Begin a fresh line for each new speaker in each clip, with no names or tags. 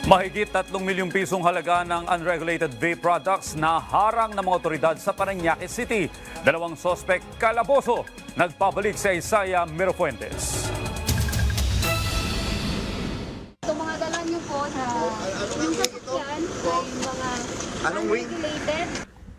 Mahigit 3 milyong pisong halaga ng unregulated vape products na harang ng mga otoridad sa Parañaque City. 2 sospek kalaboso. Nagpabalik sa Isaiah Mirafuentes.
Ito mga dala niyo po sa yung sasakyan ay mga unregulated.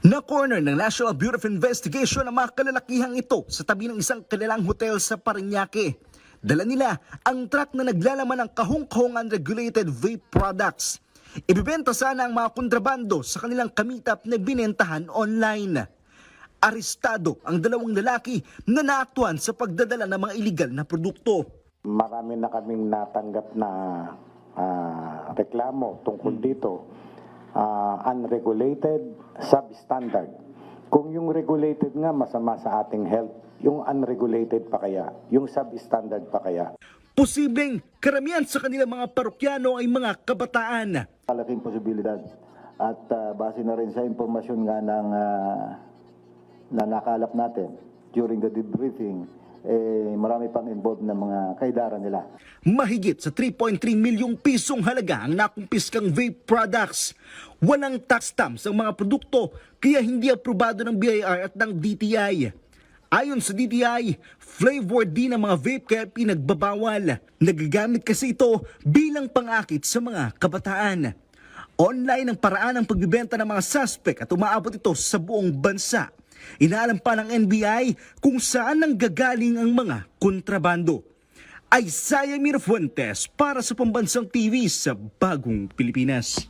Na-corner ng National Bureau of Investigation ang mga kalalakihang ito sa tabi ng isang kilalang hotel sa Parañaque. Dala nila ang truck na naglalaman ng kahong-kahong unregulated vape products. Ibibenta sana ang mga kontrabando sa kanilang kamitap na binentahan online. Arestado ang 2 lalaki na naaktuhan sa pagdadala ng mga iligal na produkto.
Marami na kaming natanggap na reklamo tungkol dito. Unregulated, substandard. Kung yung regulated nga masama sa ating health, yung unregulated pa kaya, yung substandard pa kaya.
Posibleng karamihan sa kanilang mga parokyano ay mga kabataan.
Malaking posibilidad at base na rin sa impormasyon nga ng na nakalap natin during the debriefing, marami pang involved na mga kaidaran nila.
Mahigit sa 3.3 milyong pisong halaga ang nakumpiskang vape products. Walang tax stamps ang mga produkto kaya hindi aprobado ng BIR at ng DTI. Ayon sa DTI, flavor din ang mga vape kaya pinagbabawal. Nagagamit kasi ito bilang pangakit sa mga kabataan. Online ang paraan ng pagbibenta ng mga suspect at umaabot ito sa buong bansa. Inaalam pa ng NBI kung saan nanggagaling ang mga kontrabando. Isaiah Mirafuentes para sa Pambansang TV sa Bagong Pilipinas.